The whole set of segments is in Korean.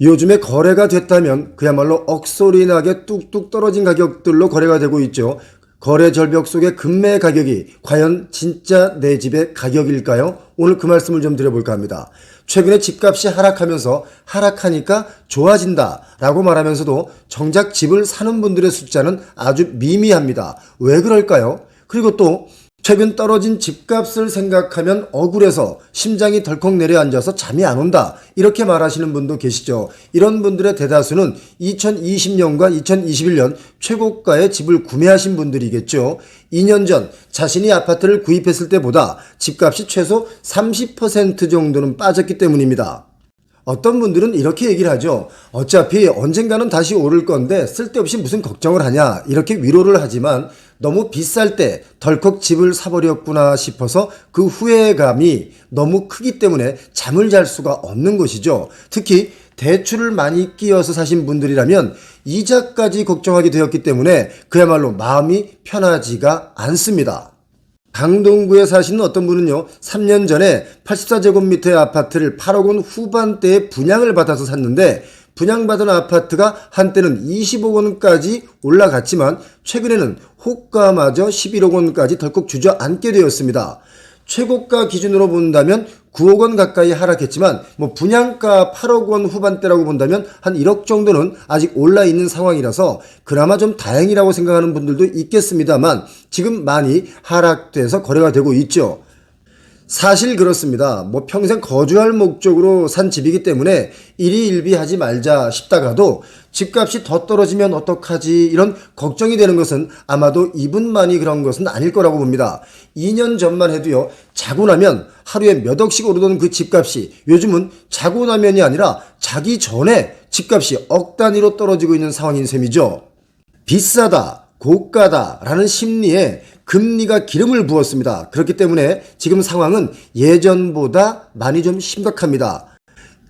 요즘에 거래가 됐다면 그야말로 억소리 나게 뚝뚝 떨어진 가격들로 거래가 되고 있죠. 거래 절벽 속의 금매 가격이 과연 진짜 내 집의 가격일까요? 오늘 그 말씀을 좀 드려볼까 합니다. 최근에 집값이 하락하면서 하락하니까 좋아진다 라고 말하면서도 정작 집을 사는 분들의 숫자는 아주 미미합니다. 왜 그럴까요? 그리고 또 최근 떨어진 집값을 생각하면 억울해서 심장이 덜컥 내려앉아서 잠이 안 온다, 이렇게 말하시는 분도 계시죠. 이런 분들의 대다수는 2020년과 2021년 최고가의 집을 구매하신 분들이겠죠. 2년 전 자신이 아파트를 구입했을 때보다 집값이 최소 30% 정도는 빠졌기 때문입니다. 어떤 분들은 이렇게 얘기를 하죠. 어차피 언젠가는 다시 오를 건데 쓸데없이 무슨 걱정을 하냐, 이렇게 위로를 하지만 너무 비쌀 때 덜컥 집을 사버렸구나 싶어서 그 후회감이 너무 크기 때문에 잠을 잘 수가 없는 것이죠. 특히 대출을 많이 끼워서 사신 분들이라면 이자까지 걱정하게 되었기 때문에 그야말로 마음이 편하지가 않습니다. 강동구에 사시는 어떤 분은요, 3년 전에 84제곱미터의 아파트를 8억 원 후반대에 분양을 받아서 샀는데 분양받은 아파트가 한때는 20억 원까지 올라갔지만 최근에는 호가마저 11억 원까지 덜컥 주저앉게 되었습니다. 최고가 기준으로 본다면 9억 원 가까이 하락했지만 분양가 8억 원 후반대라고 본다면 한 1억 정도는 아직 올라 있는 상황이라서 그나마 좀 다행이라고 생각하는 분들도 있겠습니다만 지금 많이 하락돼서 거래가 되고 있죠. 사실 그렇습니다. 평생 거주할 목적으로 산 집이기 때문에 일희일비하지 말자 싶다가도 집값이 더 떨어지면 어떡하지, 이런 걱정이 되는 것은 아마도 이분만이 그런 것은 아닐 거라고 봅니다. 2년 전만 해도요, 자고 나면 하루에 몇 억씩 오르던 그 집값이 요즘은 자고 나면이 아니라 자기 전에 집값이 억 단위로 떨어지고 있는 상황인 셈이죠. 비싸다, 고가다 라는 심리에 금리가 기름을 부었습니다. 그렇기 때문에 지금 상황은 예전보다 많이 좀 심각합니다.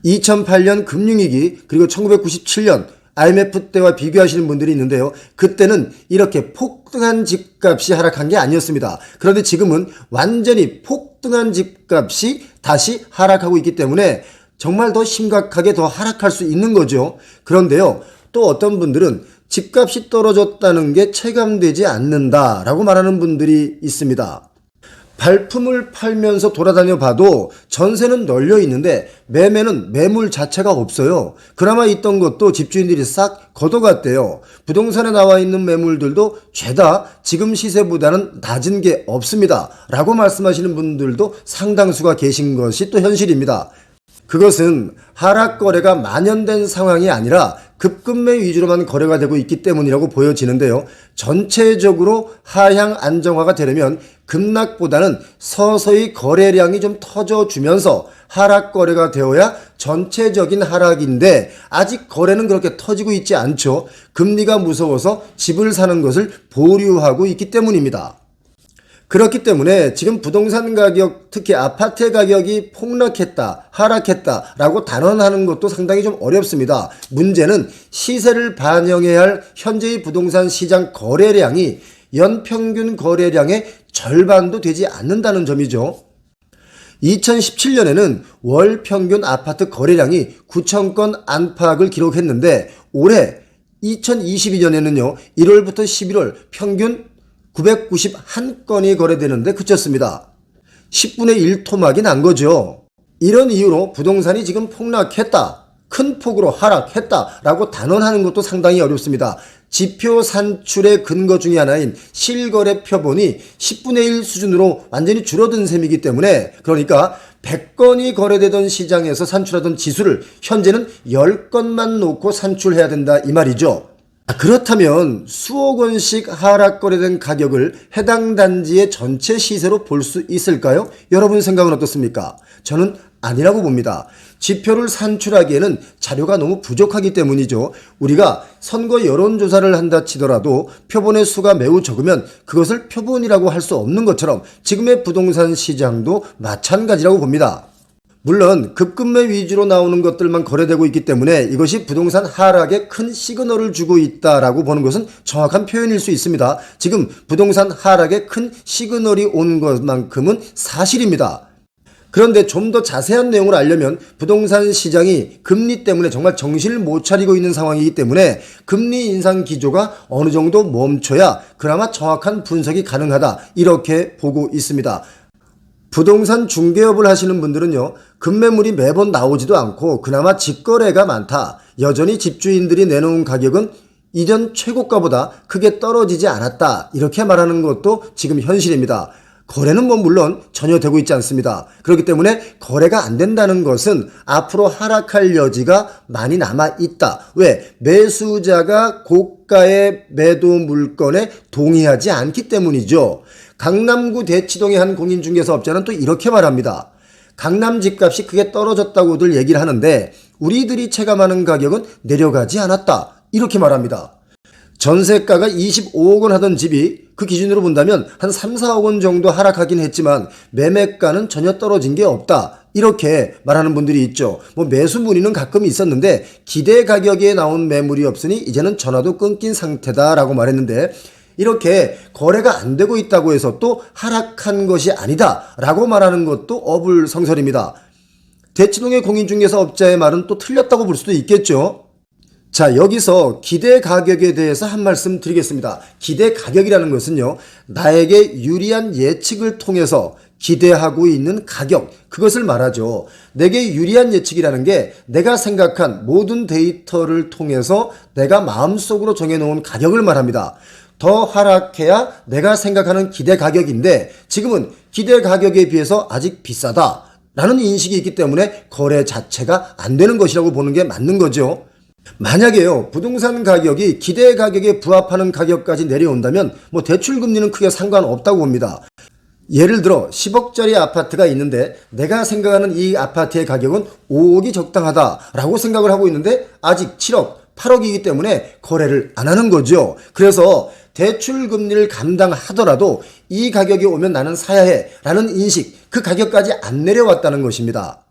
2008년 금융위기 그리고 1997년 IMF 때와 비교하시는 분들이 있는데요. 그때는 이렇게 폭등한 집값이 하락한 게 아니었습니다. 그런데 지금은 완전히 폭등한 집값이 다시 하락하고 있기 때문에 정말 더 심각하게 더 하락할 수 있는 거죠. 그런데요, 또 어떤 분들은 집값이 떨어졌다는 게 체감되지 않는다라고 말하는 분들이 있습니다. 발품을 팔면서 돌아다녀 봐도 전세는 널려 있는데 매매는 매물 자체가 없어요. 그나마 있던 것도 집주인들이 싹 걷어갔대요. 부동산에 나와 있는 매물들도 죄다 지금 시세보다는 낮은 게 없습니다 라고 말씀하시는 분들도 상당수가 계신 것이 또 현실입니다. 그것은 하락 거래가 만연된 상황이 아니라 급급매 위주로만 거래가 되고 있기 때문이라고 보여지는데요. 전체적으로 하향 안정화가 되려면 급락보다는 서서히 거래량이 좀 터져주면서 하락 거래가 되어야 전체적인 하락인데 아직 거래는 그렇게 터지고 있지 않죠. 금리가 무서워서 집을 사는 것을 보류하고 있기 때문입니다. 그렇기 때문에 지금 부동산 가격, 특히 아파트 가격이 폭락했다, 하락했다 라고 단언하는 것도 상당히 좀 어렵습니다. 문제는 시세를 반영해야 할 현재의 부동산 시장 거래량이 연평균 거래량의 절반도 되지 않는다는 점이죠. 2017년에는 월 평균 아파트 거래량이 9,000건 안팎을 기록했는데 올해 2022년에는요 1월부터 11월 평균 991건이 거래되는데 그쳤습니다. 10분의 1토막이 난 거죠. 이런 이유로 부동산이 지금 폭락했다, 큰 폭으로 하락했다 라고 단언하는 것도 상당히 어렵습니다. 지표 산출의 근거 중에 하나인 실거래 표본이 10분의 1 수준으로 완전히 줄어든 셈이기 때문에, 그러니까 100건이 거래되던 시장에서 산출하던 지수를 현재는 10건만 놓고 산출해야 된다 이 말이죠. 그렇다면 수억 원씩 하락 거래된 가격을 해당 단지의 전체 시세로 볼 수 있을까요? 여러분 생각은 어떻습니까? 저는 아니라고 봅니다. 지표를 산출하기에는 자료가 너무 부족하기 때문이죠. 우리가 선거 여론조사를 한다 치더라도 표본의 수가 매우 적으면 그것을 표본이라고 할 수 없는 것처럼 지금의 부동산 시장도 마찬가지라고 봅니다. 물론 급급매 위주로 나오는 것들만 거래되고 있기 때문에 이것이 부동산 하락에 큰 시그널을 주고 있다라고 보는 것은 정확한 표현일 수 있습니다. 지금 부동산 하락에 큰 시그널이 온 것만큼은 사실입니다. 그런데 좀 더 자세한 내용을 알려면 부동산 시장이 금리 때문에 정말 정신을 못 차리고 있는 상황이기 때문에 금리 인상 기조가 어느 정도 멈춰야 그나마 정확한 분석이 가능하다, 이렇게 보고 있습니다. 부동산 중개업을 하시는 분들은요, 급매물이 매번 나오지도 않고 그나마 직거래가 많다, 여전히 집주인들이 내놓은 가격은 이전 최고가보다 크게 떨어지지 않았다, 이렇게 말하는 것도 지금 현실입니다. 거래는 물론 전혀 되고 있지 않습니다. 그렇기 때문에 거래가 안 된다는 것은 앞으로 하락할 여지가 많이 남아있다. 왜? 매수자가 고가의 매도 물건에 동의하지 않기 때문이죠. 강남구 대치동의 한 공인중개사업자는 또 이렇게 말합니다. 강남 집값이 크게 떨어졌다고들 얘기를 하는데 우리들이 체감하는 가격은 내려가지 않았다, 이렇게 말합니다. 전세가가 25억 원 하던 집이 그 기준으로 본다면 한 3, 4억 원 정도 하락하긴 했지만 매매가는 전혀 떨어진 게 없다, 이렇게 말하는 분들이 있죠. 매수 문의는 가끔 있었는데 기대 가격에 나온 매물이 없으니 이제는 전화도 끊긴 상태다라고 말했는데, 이렇게 거래가 안 되고 있다고 해서 또 하락한 것이 아니다 라고 말하는 것도 어불성설입니다. 대치동의 공인중개사업자의 말은 또 틀렸다고 볼 수도 있겠죠. 자, 여기서 기대 가격에 대해서 한 말씀 드리겠습니다. 기대 가격이라는 것은요, 나에게 유리한 예측을 통해서 기대하고 있는 가격, 그것을 말하죠. 내게 유리한 예측이라는 게 내가 생각한 모든 데이터를 통해서 내가 마음속으로 정해놓은 가격을 말합니다. 더 하락해야 내가 생각하는 기대 가격인데 지금은 기대 가격에 비해서 아직 비싸다 라는 인식이 있기 때문에 거래 자체가 안 되는 것이라고 보는 게 맞는 거죠. 만약에요, 부동산 가격이 기대 가격에 부합하는 가격까지 내려온다면 대출 금리는 크게 상관없다고 봅니다. 예를 들어 10억짜리 아파트가 있는데 내가 생각하는 이 아파트의 가격은 5억이 적당하다라고 생각을 하고 있는데 아직 7억, 8억이기 때문에 거래를 안 하는 거죠. 그래서 대출 금리를 감당하더라도 이 가격이 오면 나는 사야 해 라는 인식, 그 가격까지 안 내려왔다는 것입니다.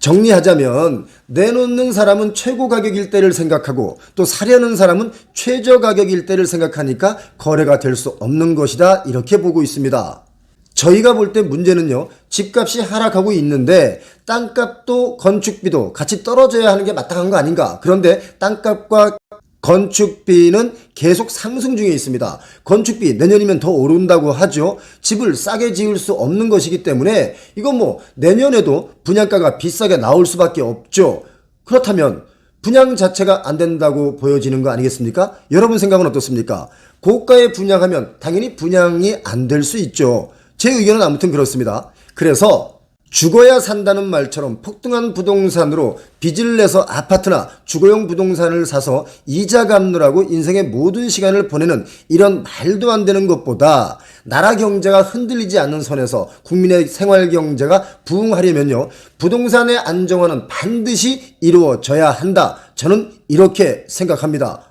정리하자면 내놓는 사람은 최고 가격일 때를 생각하고 또 사려는 사람은 최저 가격일 때를 생각하니까 거래가 될 수 없는 것이다, 이렇게 보고 있습니다. 저희가 볼 때 문제는요, 집값이 하락하고 있는데 땅값도 건축비도 같이 떨어져야 하는 게 마땅한 거 아닌가. 그런데 땅값과 건축비는 계속 상승 중에 있습니다. 건축비 내년이면 더 오른다고 하죠. 집을 싸게 지을 수 없는 것이기 때문에 이건 내년에도 분양가가 비싸게 나올 수밖에 없죠. 그렇다면 분양 자체가 안 된다고 보여지는 거 아니겠습니까? 여러분 생각은 어떻습니까? 고가에 분양하면 당연히 분양이 안 될 수 있죠. 제 의견은 아무튼 그렇습니다. 그래서 죽어야 산다는 말처럼 폭등한 부동산으로 빚을 내서 아파트나 주거용 부동산을 사서 이자 갚느라고 인생의 모든 시간을 보내는 이런 말도 안 되는 것보다 나라 경제가 흔들리지 않는 선에서 국민의 생활 경제가 부흥하려면요, 부동산의 안정화는 반드시 이루어져야 한다, 저는 이렇게 생각합니다.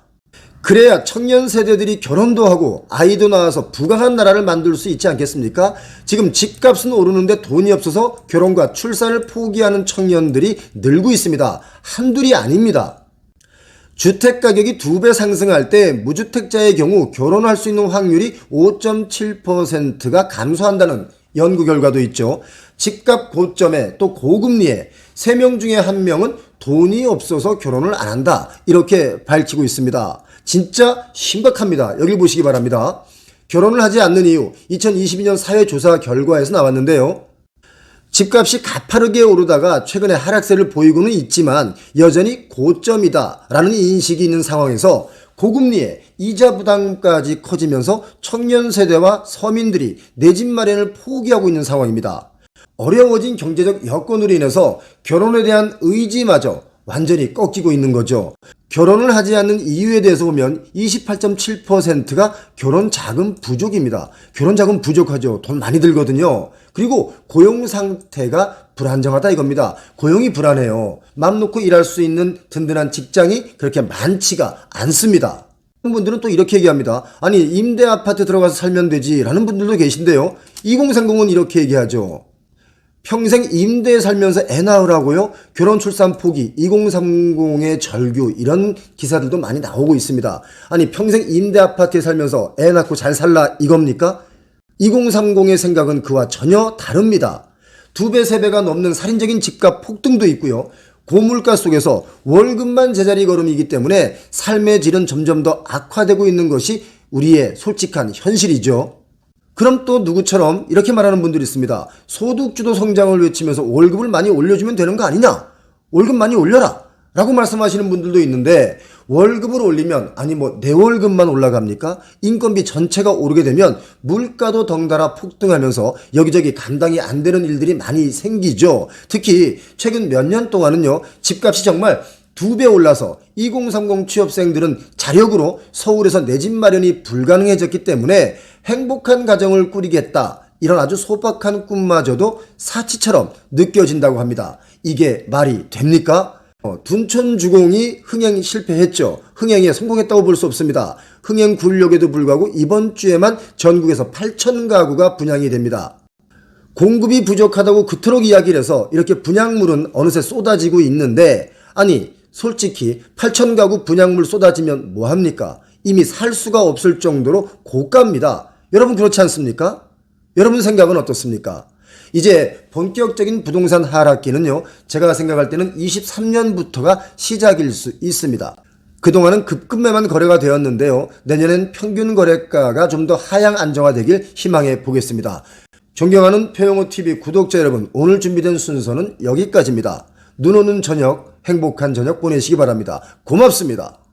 그래야 청년 세대들이 결혼도 하고 아이도 낳아서 부강한 나라를 만들 수 있지 않겠습니까? 지금 집값은 오르는데 돈이 없어서 결혼과 출산을 포기하는 청년들이 늘고 있습니다. 한둘이 아닙니다. 주택가격이 2배 상승할 때 무주택자의 경우 결혼할 수 있는 확률이 5.7%가 감소한다는 연구 결과도 있죠. 집값 고점에 또 고금리에 3명 중에 1명은 돈이 없어서 결혼을 안 한다, 이렇게 밝히고 있습니다. 진짜 심각합니다. 여기 보시기 바랍니다. 결혼을 하지 않는 이유, 2022년 사회조사 결과에서 나왔는데요. 집값이 가파르게 오르다가 최근에 하락세를 보이고는 있지만 여전히 고점이다 라는 인식이 있는 상황에서 고금리에 이자 부담까지 커지면서 청년 세대와 서민들이 내 집 마련을 포기하고 있는 상황입니다. 어려워진 경제적 여건으로 인해서 결혼에 대한 의지마저 완전히 꺾이고 있는 거죠. 결혼을 하지 않는 이유에 대해서 보면 28.7%가 결혼 자금 부족입니다. 결혼 자금 부족하죠. 돈 많이 들거든요. 그리고 고용 상태가 불안정하다 이겁니다. 고용이 불안해요. 맘 놓고 일할 수 있는 든든한 직장이 그렇게 많지가 않습니다. 분들은 또 이렇게 얘기합니다. 아니, 임대 아파트 들어가서 살면 되지 라는 분들도 계신데요. 2030은 이렇게 얘기하죠. 평생 임대에 살면서 애 낳으라고요? 결혼 출산 포기, 2030의 절규, 이런 기사들도 많이 나오고 있습니다. 아니, 평생 임대 아파트에 살면서 애 낳고 잘 살라 이겁니까? 2030의 생각은 그와 전혀 다릅니다. 2배, 3배가 넘는 살인적인 집값 폭등도 있고요. 고물가 속에서 월급만 제자리 걸음이기 때문에 삶의 질은 점점 더 악화되고 있는 것이 우리의 솔직한 현실이죠. 그럼 또 누구처럼 이렇게 말하는 분들이 있습니다. 소득주도 성장을 외치면서 월급을 많이 올려주면 되는 거 아니냐? 월급 많이 올려라! 라고 말씀하시는 분들도 있는데, 월급을 올리면 내 월급만 올라갑니까? 인건비 전체가 오르게 되면 물가도 덩달아 폭등하면서 여기저기 감당이 안 되는 일들이 많이 생기죠. 특히 최근 몇 년 동안은요, 집값이 정말 2배 올라서 2030 취업생들은 자력으로 서울에서 내 집 마련이 불가능해졌기 때문에 행복한 가정을 꾸리겠다, 이런 아주 소박한 꿈마저도 사치처럼 느껴진다고 합니다. 이게 말이 됩니까? 둔촌주공이 흥행 실패했죠. 흥행에 성공했다고 볼 수 없습니다. 흥행 굴욕에도 불구하고 이번 주에만 전국에서 8,000가구가 분양이 됩니다. 공급이 부족하다고 그토록 이야기를 해서 이렇게 분양물은 어느새 쏟아지고 있는데, 솔직히 8,000가구 분양물 쏟아지면 뭐합니까? 이미 살 수가 없을 정도로 고가입니다. 여러분 그렇지 않습니까? 여러분 생각은 어떻습니까? 이제 본격적인 부동산 하락기는요, 제가 생각할 때는 23년부터가 시작일 수 있습니다. 그동안은 급급매만 거래가 되었는데요, 내년엔 평균 거래가가 좀 더 하향 안정화되길 희망해 보겠습니다. 존경하는 표영호TV 구독자 여러분, 오늘 준비된 순서는 여기까지입니다. 눈 오는 저녁, 행복한 저녁 보내시기 바랍니다. 고맙습니다.